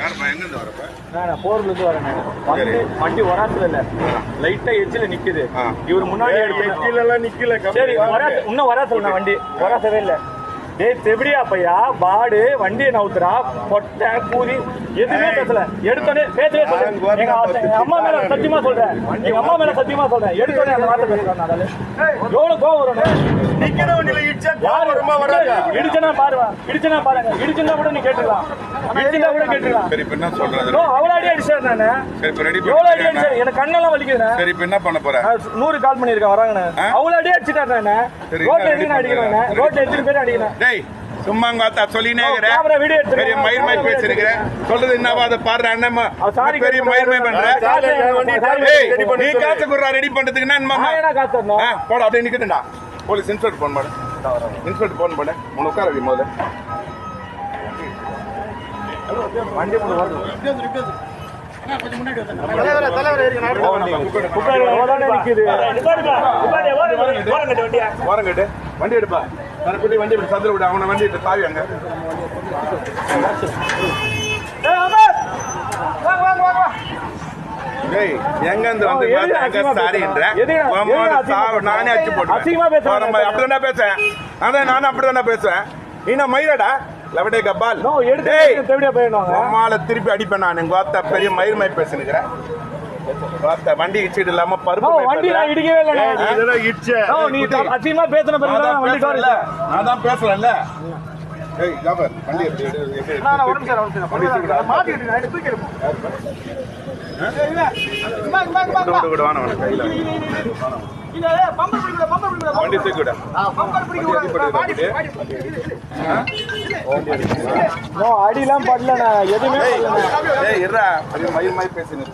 நான் போர்லேருந்து வரேன். வண்டி வராத்துல இல்ல, லைட்டா எச்சில நிக்குது. இவர் முன்னாடி எச்சிலெல்லாம் நிக்கல. சரி இன்னும் வராத்துல வண்டி வராசவே இல்லை. டேய் செவிடியா பையா, பாடு வண்டியை நவுத்துறா, பொட்டை பூதி எதுவுமே பேசல. எடுத்தோடனே பேசவே சொல்றேன். எங்க அம்மா மேல சத்தியமா சொல்றேன், எங்க அம்மா மேல சத்தியமா சொல்றேன். எடுத்தோடனே அந்த வார்த்தை பேசுறாங்க. எவ்வளவு கோவம் வரும். இடிச்சனா பாருங்க, இடிச்சனா பாருங்க, இடிச்சுன்னா கூட நீ கேட்டுக்கலாம், இடிச்சுனா கூட கேட்டுக்கலாம். அவ்வளோ அடி அடிச்சாரு நானு. எவ்வளவு அடி அடிச்சாரு, எனக்கு கண்ணெல்லாம் வலிக்குதுண்ணே. 100 கால் பண்ணிருக்கேன் வராங்கண்ணே. அவ்வளவு அடி அடிச்சுட்டாரு நானு. ரோட்ல எதுக்கு அடிக்கிறேன், ரோட்ல எத்தனை பேர் அடிக்கிறேன். சும்மா சொல்லினே பெரிய மயிர்மை பேசிருக்கிறேன். சொல்றது என்னவா அதை பாரு. அண்ணம்மா பெரிய மயிர்மை பண்ற. நீ காசு குடுறா ரெடி பண்றதுக்கு போட அப்படியே நிக்கட்டா. போலீஸ் இன்ஸ்பெக்டர் போன் பண்ண, இன்ஸ்பெக்டர் போன் பண்ண. உன உட்கார முதல்ல வண்டி ஓரங்கட்டு வண்டி எடுப்பா. வண்டி சந்திர விட அவனை வண்டி தாவி அங்க எங்க இருந்து வந்து நானே அச்சு போட்டு அப்படிதான் பேசுறேன். அதான் நானும் அப்படிதானே பேசுவேன். இன்னும் மயிரடா லவடே கபால் திருப்பி அடிப்பேன். நான் எங்க வார்த்தை பெரிய மயிர்மை பேசுகிறேன். வண்டி இடிச்சிட்டு இல்லாம பருப்பு வண்டி நான் இடிக்கவே இல்லை. நான் தான் பேசுறேன்ல. அடிலாம் படல, எதுவுமே மயில் மாதிரி பேசினேன்.